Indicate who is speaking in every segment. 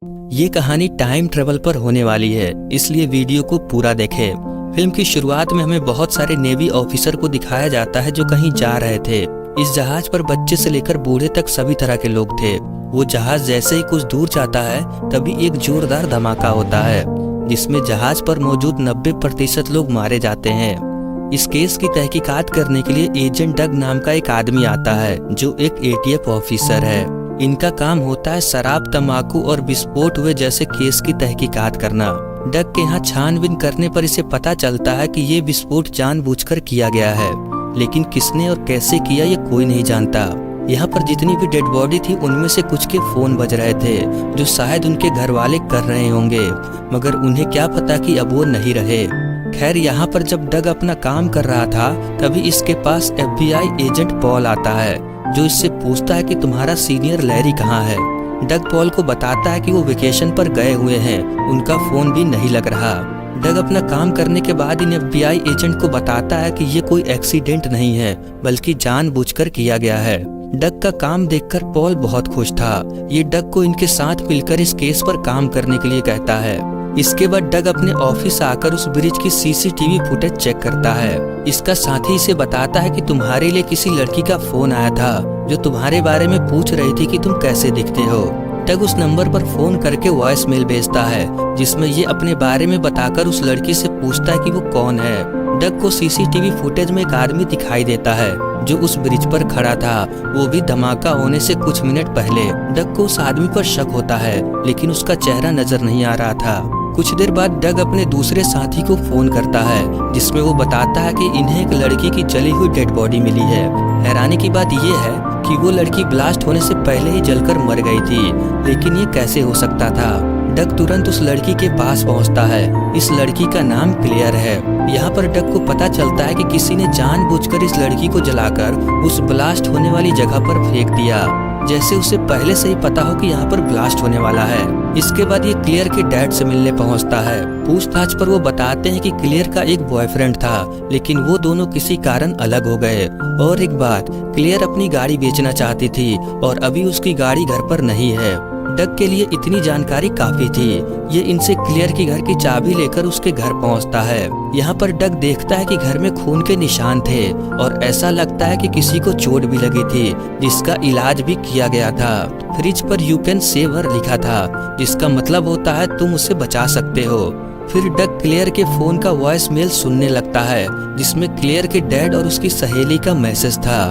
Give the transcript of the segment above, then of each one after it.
Speaker 1: ये कहानी time travel पर होने वाली है, इसलिए वीडियो को पूरा देखें। फिल्म की शुरुआत में हमें बहुत सारे नेवी ऑफिसर को दिखाया जाता है जो कहीं जा रहे थे। इस जहाज पर बच्चे से लेकर बूढ़े तक सभी तरह के लोग थे। वो जहाज जैसे ही कुछ दूर जाता है तभी एक जोरदार धमाका होता है जिसमें जहाज पर मौजूद 90% लोग मारे जाते हैं। इस केस की तहकीकात करने के लिए एजेंट डग नाम का एक आदमी आता है जो एक एटीएफ ऑफिसर है। इनका काम होता है शराब, तंबाकू और विस्फोट हुए जैसे केस की तहकीकात करना। डग के यहाँ छानबीन करने पर इसे पता चलता है कि ये विस्फोट जानबूझकर किया गया है, लेकिन किसने और कैसे किया ये कोई नहीं जानता। यहाँ पर जितनी भी डेड बॉडी थी उनमें से कुछ के फोन बज रहे थे जो शायद उनके घर वाले कर रहे होंगे, मगर उन्हें क्या पता कि अब वो नहीं रहे। खैर, यहाँ पर जब डग अपना काम कर रहा था तभी इसके पास FBI एजेंट पॉल आता है जो इससे पूछता है कि तुम्हारा सीनियर लैरी कहाँ है। डग पॉल को बताता है कि वो वेकेशन पर गए हुए हैं, उनका फोन भी नहीं लग रहा। डग अपना काम करने के बाद इन FBI एजेंट को बताता है कि ये कोई एक्सीडेंट नहीं है बल्कि जानबूझकर किया गया है। डग का काम देखकर पॉल बहुत खुश था। ये डग को इनके साथ मिलकर इस केस पर काम करने के लिए कहता है। इसके बाद डग अपने ऑफिस आकर उस ब्रिज की CCTV फुटेज चेक करता है। इसका साथी इसे बताता है कि तुम्हारे लिए किसी लड़की का फोन आया था जो तुम्हारे बारे में पूछ रही थी कि तुम कैसे दिखते हो। डग उस नंबर पर फोन करके वॉइस मेल भेजता है जिसमें ये अपने बारे में बताकर उस लड़की से पूछता है कि वो कौन है। डग को CCTV फुटेज में एक आदमी दिखाई देता है जो उस ब्रिज पर खड़ा था, वो भी धमाका होने से कुछ मिनट पहले। डग को उस आदमी पर शक होता है लेकिन उसका चेहरा नजर नहीं आ रहा था। कुछ देर बाद डग अपने दूसरे साथी को फोन करता है जिसमें वो बताता है कि इन्हें एक लड़की की जली हुई डेड बॉडी मिली है। हैरानी की बात ये है कि वो लड़की ब्लास्ट होने से पहले ही जलकर मर गई थी, लेकिन ये कैसे हो सकता था। डग तुरंत उस लड़की के पास पहुंचता है। इस लड़की का नाम क्लेयर है। यहाँ पर डग को पता चलता है कि किसी ने जानबूझकर इस लड़की को जलाकर उस ब्लास्ट होने वाली जगह पर फेंक दिया, जैसे उसे पहले से ही पता हो कि यहाँ पर ब्लास्ट होने वाला है। इसके बाद ये क्लियर के डैड से मिलने पहुँचता है। पूछताछ पर वो बताते हैं कि क्लियर का एक बॉयफ्रेंड था, लेकिन वो दोनों किसी कारण अलग हो गए। और एक बात, क्लियर अपनी गाड़ी बेचना चाहती थी और अभी उसकी गाड़ी घर पर नहीं है। डग के लिए इतनी जानकारी काफी थी। ये इनसे क्लियर की घर की चाबी लेकर उसके घर पहुंचता है। यहाँ पर डग देखता है कि घर में खून के निशान थे और ऐसा लगता है कि किसी को चोट भी लगी थी जिसका इलाज भी किया गया था। फ्रिज पर यू कैन सेव हर लिखा था जिसका मतलब होता है तुम उसे बचा सकते हो। फिर डग क्लियर के फोन का वॉइस मेल सुनने लगता है जिसमें क्लियर के डैड और उसकी सहेली का मैसेज था।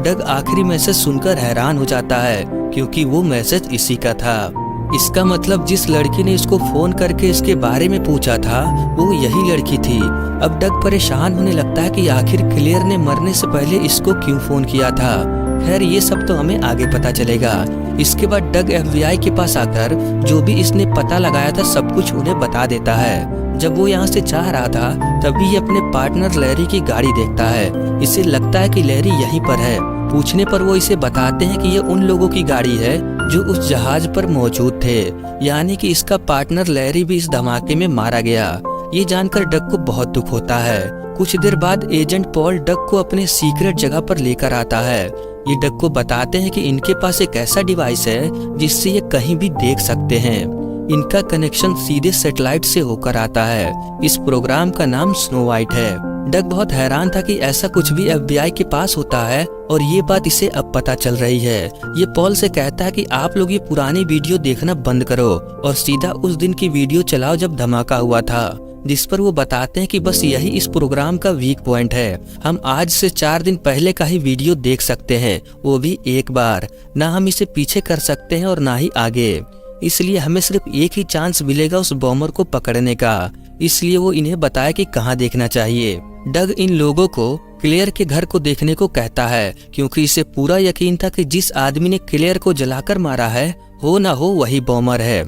Speaker 1: डग आखिरी मैसेज सुनकर हैरान हो जाता है क्योंकि वो मैसेज इसी का था। इसका मतलब जिस लड़की ने इसको फोन करके इसके बारे में पूछा था वो यही लड़की थी। अब डग परेशान होने लगता है कि आखिर क्लियर ने मरने से पहले इसको क्यों फोन किया था। खैर, ये सब तो हमें आगे पता चलेगा। इसके बाद डग FBI के पास आकर जो भी इसने पता लगाया था सब कुछ उन्हें बता देता है। जब वो यहाँ से जा रहा था तभी ये अपने पार्टनर लैरी की गाड़ी देखता है। इसे लगता है कि लैरी यहीं पर है। पूछने पर वो इसे बताते हैं कि ये उन लोगों की गाड़ी है जो उस जहाज पर मौजूद थे, यानी कि इसका पार्टनर लैरी भी इस धमाके में मारा गया। ये जानकर डग को बहुत दुख होता है। कुछ देर बाद एजेंट पॉल डग को अपने सीक्रेट जगह पर लेकर आता है। ये डग को बताते हैं कि इनके पास एक ऐसा डिवाइस है जिससे ये कहीं भी देख सकते हैं। इनका कनेक्शन सीधे सैटेलाइट से होकर आता है। इस प्रोग्राम का नाम स्नो वाइट है। डग बहुत हैरान था कि ऐसा कुछ भी FBI के पास होता है और ये बात इसे अब पता चल रही है। ये पॉल से कहता है कि आप लोग ये पुरानी वीडियो देखना बंद करो और सीधा उस दिन की वीडियो चलाओ जब धमाका हुआ था, जिस पर वो बताते हैं कि बस यही इस प्रोग्राम का वीक पॉइंट है। हम आज से 4 दिन पहले का ही वीडियो देख सकते हैं, वो भी एक बार। ना हम इसे पीछे कर सकते हैं और ना ही आगे, इसलिए हमें सिर्फ एक ही चांस मिलेगा उस बॉम्बर को पकड़ने का। इसलिए वो इन्हें बताया कि कहाँ देखना चाहिए। डग इन लोगों को क्लियर के घर को देखने को कहता है क्योंकि इसे पूरा यकीन था कि जिस आदमी ने क्लियर को जलाकर मारा है हो ना हो वही बॉम्बर है।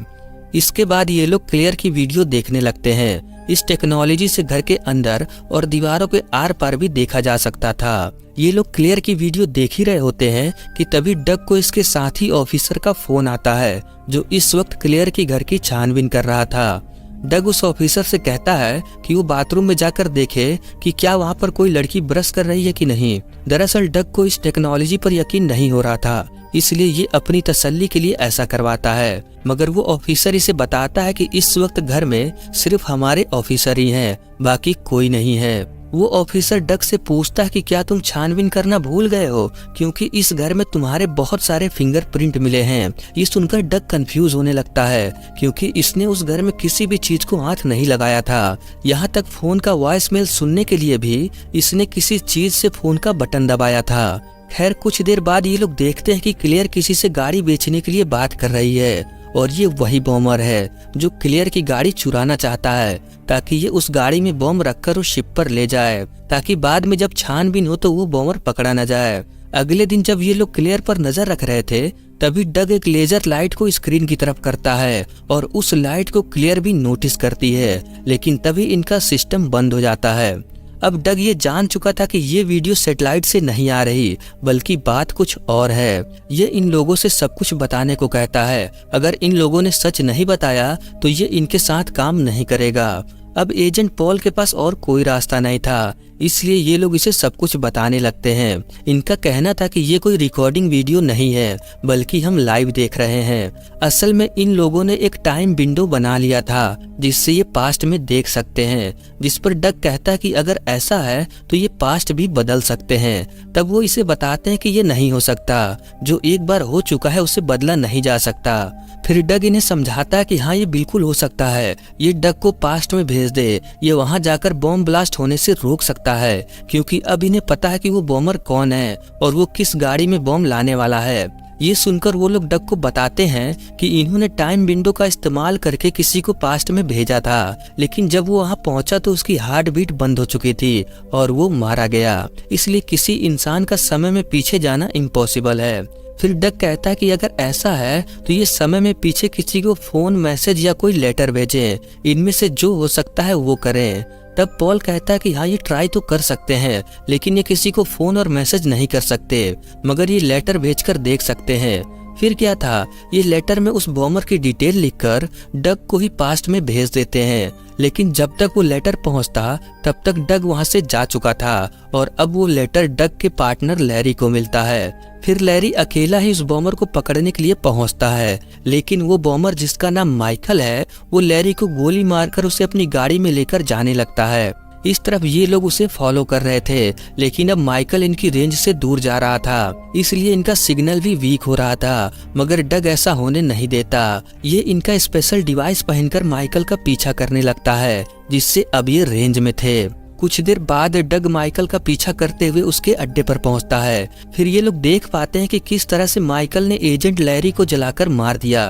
Speaker 1: इसके बाद ये लोग क्लियर की वीडियो देखने लगते हैं। इस टेक्नोलॉजी से घर के अंदर और दीवारों के आर पार भी देखा जा सकता था। ये लोग क्लियर की वीडियो देख ही रहे होते हैं कि तभी डग को इसके साथी ऑफिसर का फोन आता है जो इस वक्त क्लियर की घर की छानबीन कर रहा था। डग उस ऑफिसर से कहता है कि वो बाथरूम में जाकर देखे कि क्या वहाँ पर कोई लड़की ब्रश कर रही है कि नहीं। दरअसल डग को इस टेक्नोलॉजी पर यकीन नहीं हो रहा था इसलिए ये अपनी तसल्ली के लिए ऐसा करवाता है। मगर वो ऑफिसर इसे बताता है कि इस वक्त घर में सिर्फ हमारे ऑफिसर ही हैं, बाकी कोई नहीं है। वो ऑफिसर डग से पूछता है कि क्या तुम छानबीन करना भूल गए हो, क्योंकि इस घर में तुम्हारे बहुत सारे फिंगरप्रिंट मिले हैं। ये सुनकर डग कंफ्यूज होने लगता है, क्योंकि इसने उस घर में किसी भी चीज को हाथ नहीं लगाया था। यहाँ तक फोन का वॉइस मेल सुनने के लिए भी इसने किसी चीज से फोन का बटन दबाया था। खैर कुछ देर बाद ये लोग देखते हैं कि क्लेयर किसी से गाड़ी बेचने के लिए बात कर रही है, और ये वही बॉम्बर है जो क्लेयर की गाड़ी चुराना चाहता है, ताकि ये उस गाड़ी में बॉम्ब रखकर उस शिप पर ले जाए, ताकि बाद में जब छानबीन हो तो वो बॉम्बर पकड़ा न जाए। अगले दिन जब ये लोग क्लेयर पर नजर रख रहे थे, तभी डग एक लेजर लाइट को स्क्रीन की तरफ करता है, और उस लाइट को क्लेयर भी नोटिस करती है, लेकिन तभी इनका सिस्टम बंद हो जाता है। अब डग ये जान चुका था कि ये वीडियो सैटेलाइट से नहीं आ रही, बल्कि बात कुछ और है। ये इन लोगों से सब कुछ बताने को कहता है। अगर इन लोगों ने सच नहीं बताया तो ये इनके साथ काम नहीं करेगा। अब एजेंट पॉल के पास और कोई रास्ता नहीं था, इसलिए ये लोग इसे सब कुछ बताने लगते हैं। इनका कहना था कि ये कोई रिकॉर्डिंग वीडियो नहीं है, बल्कि हम लाइव देख रहे हैं। असल में इन लोगों ने एक टाइम विंडो बना लिया था, जिससे ये पास्ट में देख सकते हैं, जिस पर डग कहता है कि अगर ऐसा है तो ये पास्ट भी बदल सकते हैं। तब वो इसे बताते हैं कि ये नहीं हो सकता, जो एक बार हो चुका है उसे बदला नहीं जा सकता। फिर डग इन्हें समझाता है कि हाँ ये बिल्कुल हो सकता है, ये डग को पास्ट में भेज दे, ये वहाँ जाकर बॉम्ब ब्लास्ट होने से रोक सकता है, क्योंकि अब इन्हें पता है कि वो बॉम्बर कौन है और वो किस गाड़ी में बॉम्ब लाने वाला है। ये सुनकर वो लोग डग को बताते हैं कि इन्होंने टाइम विंडो का इस्तेमाल करके किसी को पास्ट में भेजा था, लेकिन जब वो वहाँ पहुंचा तो उसकी हार्ट बीट बंद हो चुकी थी और वो मारा गया। इसलिए किसी इंसान का समय में पीछे जाना इम्पॉसिबल है। फिर डग कहता है कि अगर ऐसा है तो ये समय में पीछे किसी को फोन, मैसेज या कोई लेटर भेजें, इनमें से जो हो सकता है वो करें। तब पॉल कहता है कि हाँ ये ट्राई तो कर सकते हैं, लेकिन ये किसी को फोन और मैसेज नहीं कर सकते, मगर ये लेटर भेजकर देख सकते हैं। फिर क्या था, ये लेटर में उस बॉम्बर की डिटेल लिखकर डग को ही पास्ट में भेज देते हैं, लेकिन जब तक वो लेटर पहुंचता तब तक डग वहां से जा चुका था, और अब वो लेटर डग के पार्टनर लैरी को मिलता है। फिर लैरी अकेला ही उस बॉम्बर को पकड़ने के लिए पहुंचता है, लेकिन वो बॉम्बर जिसका नाम माइकल है, वो लैरी को गोली मारकर उसे अपनी गाड़ी में लेकर जाने लगता है। इस तरफ ये लोग उसे फॉलो कर रहे थे, लेकिन अब माइकल इनकी रेंज से दूर जा रहा था, इसलिए इनका सिग्नल भी वीक हो रहा था, मगर डग ऐसा होने नहीं देता। ये इनका स्पेशल डिवाइस पहनकर माइकल का पीछा करने लगता है, जिससे अब ये रेंज में थे। कुछ देर बाद डग माइकल का पीछा करते हुए उसके अड्डे पर पहुंचता है। फिर ये लोग देख पाते हैं कि किस तरह से माइकल ने एजेंट लैरी को जलाकर मार दिया।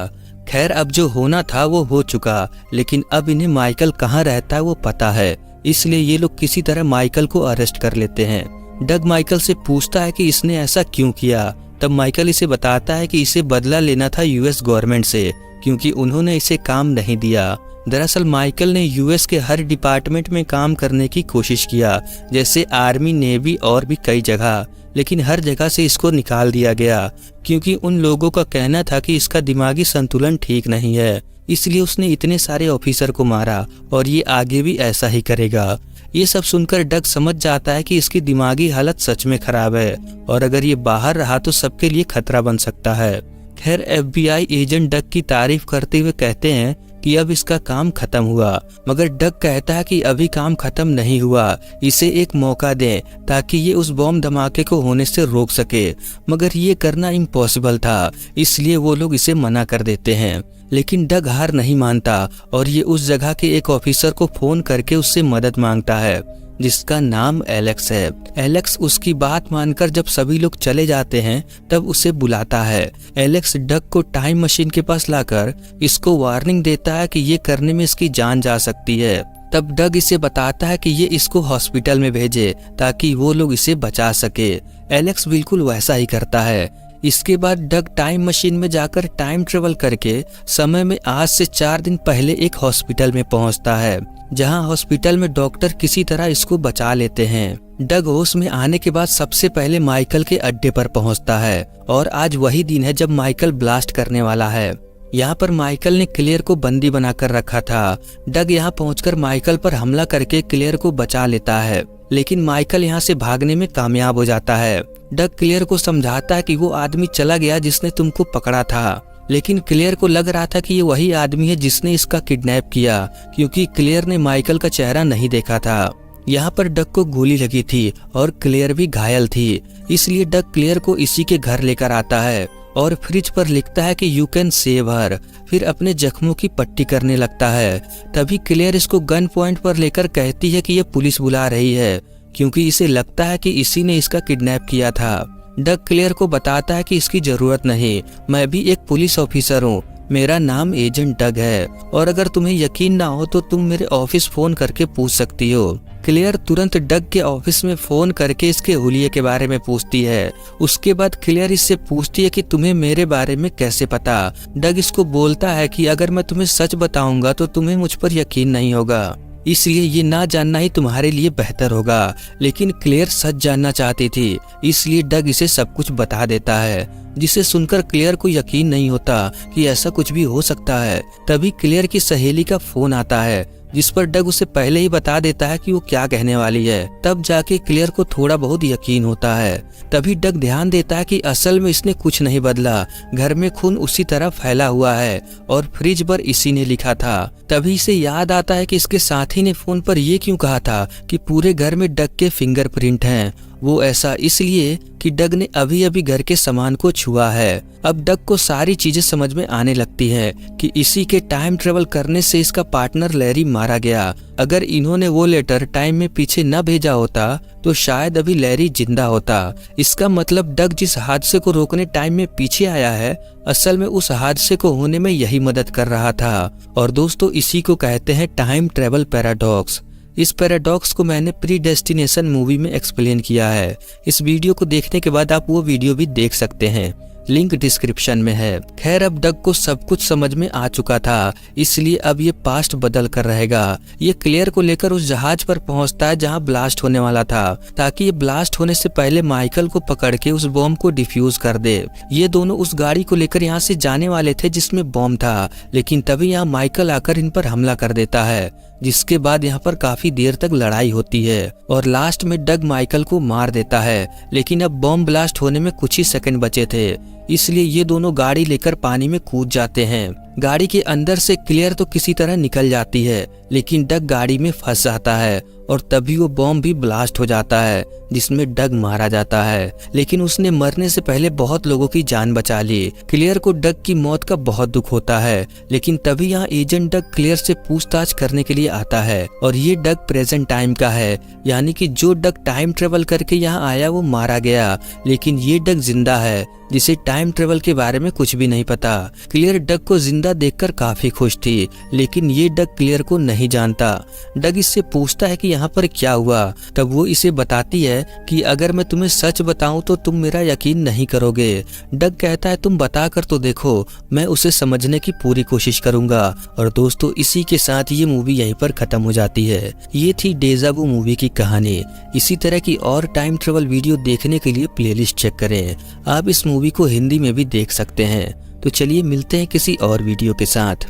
Speaker 1: खैर अब जो होना था वो हो चुका, लेकिन अब इन्हें माइकल कहाँ रहता है वो पता है, इसलिए ये लोग किसी तरह माइकल को अरेस्ट कर लेते हैं। डग माइकल से पूछता है कि इसने ऐसा क्यों किया। तब माइकल इसे बताता है कि इसे बदला लेना था यूएस गवर्नमेंट से, क्योंकि उन्होंने इसे काम नहीं दिया। दरअसल माइकल ने यूएस के हर डिपार्टमेंट में काम करने की कोशिश किया, जैसे आर्मी, नेवी और भी कई जगह, लेकिन हर जगह से इसको निकाल दिया गया, क्योंकि उन लोगों का कहना था कि इसका दिमागी संतुलन ठीक नहीं है, इसलिए उसने इतने सारे ऑफिसर को मारा और ये आगे भी ऐसा ही करेगा। ये सब सुनकर डग समझ जाता है कि इसकी दिमागी हालत सच में खराब है, और अगर ये बाहर रहा तो सबके लिए खतरा बन सकता है। खैर एफबीआई एजेंट डग की तारीफ करते हुए कहते हैं कि अब इसका काम खत्म हुआ, मगर डग कहता है कि अभी काम खत्म नहीं हुआ, इसे एक मौका दें ताकि ये उस बॉम्ब धमाके को होने से रोक सके। मगर ये करना इम्पॉसिबल था, इसलिए वो लोग इसे मना कर देते हैं। लेकिन डग हार नहीं मानता और ये उस जगह के एक ऑफिसर को फोन करके उससे मदद मांगता है, जिसका नाम एलेक्स है। एलेक्स उसकी बात मानकर जब सभी लोग चले जाते हैं तब उसे बुलाता है। एलेक्स डग को टाइम मशीन के पास लाकर इसको वार्निंग देता है कि ये करने में इसकी जान जा सकती है। तब डग इसे बताता है कि ये इसको हॉस्पिटल में भेजे ताकि वो लोग इसे बचा सके। एलेक्स बिल्कुल वैसा ही करता है। इसके बाद डग टाइम मशीन में जाकर टाइम ट्रेवल करके समय में आज से 4 दिन पहले एक हॉस्पिटल में पहुंचता है, जहां हॉस्पिटल में डॉक्टर किसी तरह इसको बचा लेते हैं। डग होश में आने के बाद सबसे पहले माइकल के अड्डे पर पहुंचता है, और आज वही दिन है जब माइकल ब्लास्ट करने वाला है। यहाँ पर माइकल ने क्लेयर को बंदी बनाकर रखा था। डग यहाँ पहुंचकर माइकल पर हमला करके क्लेयर को बचा लेता है, लेकिन माइकल यहाँ से भागने में कामयाब हो जाता है। डग क्लेयर को समझाता है कि वो आदमी चला गया जिसने तुमको पकड़ा था, लेकिन क्लेयर को लग रहा था कि ये वही आदमी है जिसने इसका किडनैप किया, क्योंकि क्लेयर ने माइकल का चेहरा नहीं देखा था। यहाँ पर डग को गोली लगी थी और क्लेयर भी घायल थी, इसलिए डग क्लेयर को इसी के घर लेकर आता है और फ्रिज पर लिखता है कि यू कैन सेव हर, फिर अपने जख्मों की पट्टी करने लगता है। तभी क्लेयर इसको गन पॉइंट पर लेकर कहती है कि ये पुलिस बुला रही है, क्योंकि इसे लगता है कि इसी ने इसका किडनैप किया था। डग क्लेयर को बताता है कि इसकी जरूरत नहीं, मैं भी एक पुलिस ऑफिसर हूँ, मेरा नाम एजेंट डग है, और अगर तुम्हें यकीन ना हो तो तुम मेरे ऑफिस फोन करके पूछ सकती हो। क्लेयर तुरंत डग के ऑफिस में फोन करके इसके हुलिये के बारे में पूछती है। उसके बाद क्लेयर इससे पूछती है कि तुम्हें मेरे बारे में कैसे पता। डग इसको बोलता है कि अगर मैं तुम्हें सच बताऊंगा तो तुम्हें मुझ पर यकीन नहीं होगा, इसलिए ये ना जानना ही तुम्हारे लिए बेहतर होगा। लेकिन क्लेयर सच जानना चाहती थी, इसलिए डग इसे सब कुछ बता देता है, जिसे सुनकर क्लेयर को यकीन नहीं होता कि ऐसा कुछ भी हो सकता है। तभी क्लेयर की सहेली का फोन आता है, जिस पर डग उसे पहले ही बता देता है कि वो क्या कहने वाली है। तब जाके क्लेयर को थोड़ा बहुत यकीन होता है। तभी डग ध्यान देता है कि असल में इसने कुछ नहीं बदला, घर में खून उसी तरह फैला हुआ है और फ्रिज पर इसी ने लिखा था। तभी इसे याद आता है कि इसके साथी ने फोन पर ये क्यों कहा था कि पूरे घर में डग के फिंगरप्रिंट हैं। वो ऐसा इसलिए कि डग ने अभी अभी घर के सामान को छुआ है। अब डग को सारी चीजें समझ में आने लगती है कि इसी के टाइम ट्रेवल करने से इसका पार्टनर लैरी मारा गया। अगर इन्होंने वो लेटर टाइम में पीछे न भेजा होता तो शायद अभी लैरी जिंदा होता। इसका मतलब डग जिस हादसे को रोकने टाइम में पीछे आया है, असल में उस हादसे को होने में यही मदद कर रहा था। और दोस्तों, इसी को कहते हैं टाइम ट्रेवल पैराडॉक्स। इस पैराडॉक्स को मैंने प्रीडेस्टिनेशन मूवी में एक्सप्लेन किया है। इस वीडियो को देखने के बाद आप वो वीडियो भी देख सकते हैं, लिंक डिस्क्रिप्शन में है। खैर, अब डग को सब कुछ समझ में आ चुका था, इसलिए अब ये पास्ट बदल कर रहेगा। ये क्लेयर को लेकर उस जहाज पर पहुंचता है जहां ब्लास्ट होने वाला था, ताकि ये ब्लास्ट होने से पहले माइकल को पकड़ के उस बॉम्ब को डिफ्यूज कर दे। ये दोनों उस गाड़ी को लेकर यहाँ से जाने वाले थे जिसमें बॉम्ब था, लेकिन तभी यहाँ माइकल आकर इन पर हमला कर देता है, जिसके बाद यहाँ पर काफी देर तक लड़ाई होती है और लास्ट में डग माइकल को मार देता है। लेकिन अब बॉम्ब ब्लास्ट होने में कुछ ही सेकंड बचे थे, इसलिए ये दोनों गाड़ी लेकर पानी में कूद जाते हैं। गाड़ी के अंदर से क्लेयर तो किसी तरह निकल जाती है, लेकिन डग गाड़ी में फंस जाता है और तभी वो बॉम्ब भी ब्लास्ट हो जाता है, जिसमें डग मारा जाता है। लेकिन उसने मरने से पहले बहुत लोगों की जान बचा ली। क्लेयर को डग की मौत का बहुत दुख होता है, लेकिन तभी यहाँ एजेंट डग क्लेयर से पूछताछ करने के लिए आता है और ये डग प्रेजेंट टाइम का है, यानी कि जो डग टाइम ट्रेवल करके यहाँ आया वो मारा गया, लेकिन ये डग जिंदा है जिसे टाइम ट्रेवल के बारे में कुछ भी नहीं पता। क्लेयर डग को जिंदा देखकर काफी खुश थी, लेकिन ये डग क्लेयर को नहीं जानता। डग इससे पूछता है कि यहाँ पर क्या हुआ। तब वो इसे बताती है कि अगर मैं तुम्हें सच बताऊं तो तुम मेरा यकीन नहीं करोगे। डग कहता है तुम बता कर तो देखो, मैं उसे समझने की पूरी कोशिश करूंगा। और दोस्तों, इसी के साथ ये मूवी यहीं पर खत्म हो जाती है। ये थी डेजा वू मूवी की कहानी। इसी तरह की और टाइम ट्रेवल वीडियो देखने के लिए प्लेलिस्ट चेक करें। आप इस मूवी को हिंदी में भी देख सकते हैं। तो चलिए मिलते हैं किसी और वीडियो के साथ।